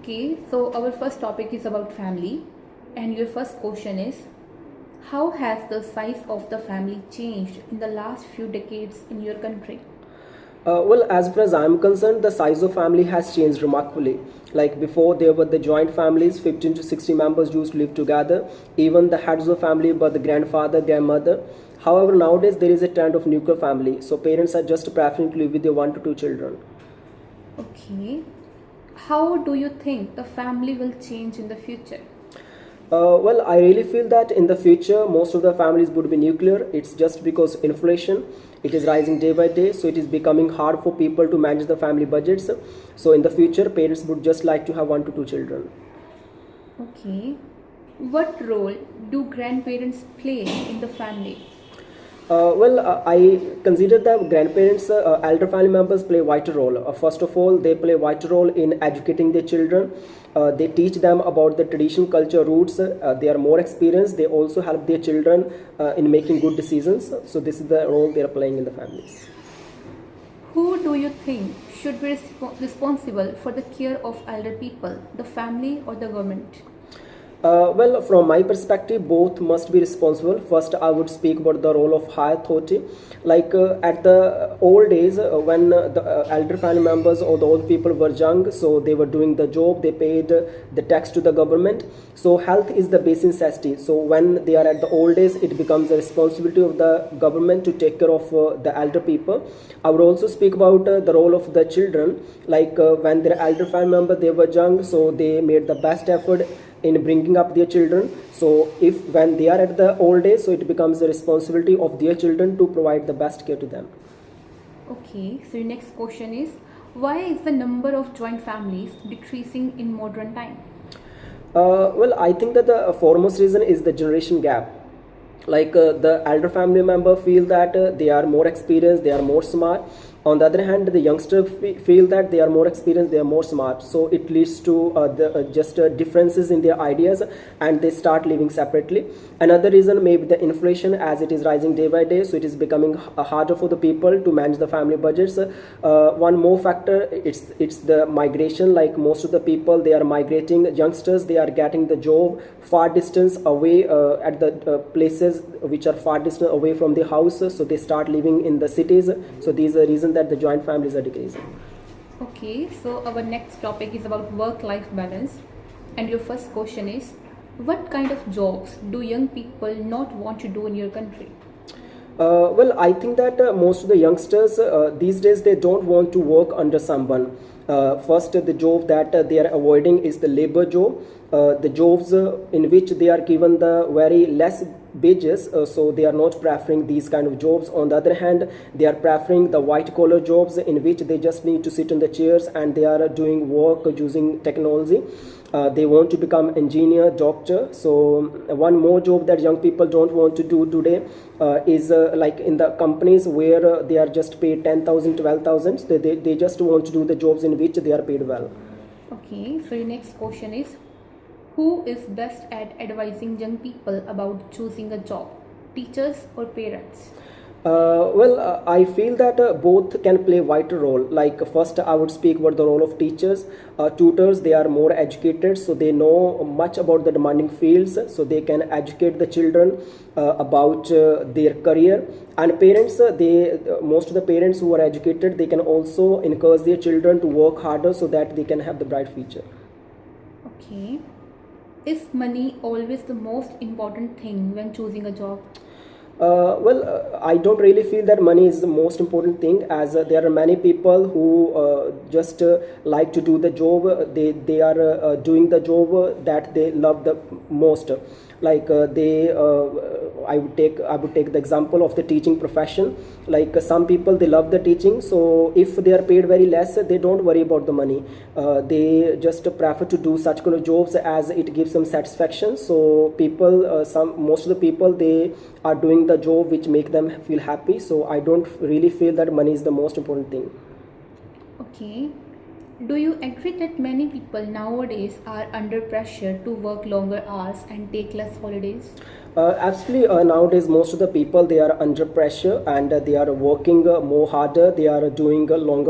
Okay, so our first topic is about family, and your first question is, how has the size of the family changed in the last few decades in your country? Well, as far as I'm concerned, the size of family has changed remarkably. Like before, there were the joint families, 15 to 60 members used to live together, even the heads of family, but the grandfather, grandmother. However, nowadays there is a trend of nuclear family, so parents are just preferring to live with their 1 to 2 children. Okay, how do you think the family will change in the future? Well, I really feel that in the future, most of the families would be nuclear. It's just because inflation, it is rising day by day, so it is becoming hard for people to manage the family budgets. So in the future, parents would just like to have 1 to 2 children. Okay, what role do grandparents play in the family? I consider that grandparents, elder family members play a vital role. First of all, they play a vital role in educating their children. They teach them about the traditional culture roots. They are more experienced. They also help their children in making good decisions. So this is the role they are playing in the families. Who do you think should be responsible for the care of elder people, the family or the government? Well, from my perspective, both must be responsible. First, I would speak about the role of high authority. Like at the old days, when the elder family members or the old people were young, so they were doing the job, they paid the tax to the government. So health is the basic necessity. So when they are at the old age, it becomes the responsibility of the government to take care of the elder people. I would also speak about the role of the children. Like when their elder family member they were young, so they made the best effort in bringing up their children. So if when they are at the old age, so it becomes the responsibility of their children to provide the best care to them. Okay, so your next question is, why is the number of joint families decreasing in modern time? Well, I think that the foremost reason is the generation gap. Like the elder family member feel that they are more experienced, they are more smart. On the other hand, the youngster feel that they are more experienced, they are more smart. So it leads to just differences in their ideas, and they start living separately. Another reason may be the inflation, as it is rising day by day, so it is becoming harder for the people to manage the family budgets. One more factor, it's the migration. Like most of the people, they are migrating. Youngsters, they are getting the job far distance away at the places which are far distant away from the house, so they start living in the cities. So these are reasons that the joint families are decreasing. Okay, so our next topic is about work-life balance, and your first question is, what kind of jobs do young people not want to do in your country? Well, I think that most of the youngsters these days they don't want to work under someone. First, the job that they are avoiding is the labor job, the jobs in which they are given the very less wages, so they are not preferring these kind of jobs. On the other hand, they are preferring the white collar jobs in which they just need to sit in the chairs and they are doing work using technology. They want to become engineer, doctor. So one more job that young people don't want to do today is like in the companies where they are just paid 10,000, 12,000. They just want to do the jobs in which they are paid well. Okay, so your next question is, who is best at advising young people about choosing a job, teachers or parents? I feel that both can play a vital role. Like first, I would speak about the role of teachers. Tutors, they are more educated, so they know much about the demanding fields, so they can educate the children about their career. And parents, most of the parents who are educated, they can also encourage their children to work harder so that they can have the bright future. Okay, is money always the most important thing when choosing a job? I don't really feel that money is the most important thing, as there are many people who just like to do the job. They are doing the job that they love the most. Like I would take the example of the teaching profession. Like some people, they love the teaching, so if they are paid very less, they don't worry about the money. They just prefer to do such kind of jobs as it gives them satisfaction. So people, most of the people, they are doing the job which make them feel happy. So I don't really feel that money is the most important thing. Okay, do you agree that many people nowadays are under pressure to work longer hours and take less holidays? Absolutely. Nowadays, most of the people, they are under pressure and they are working more harder. They are doing longer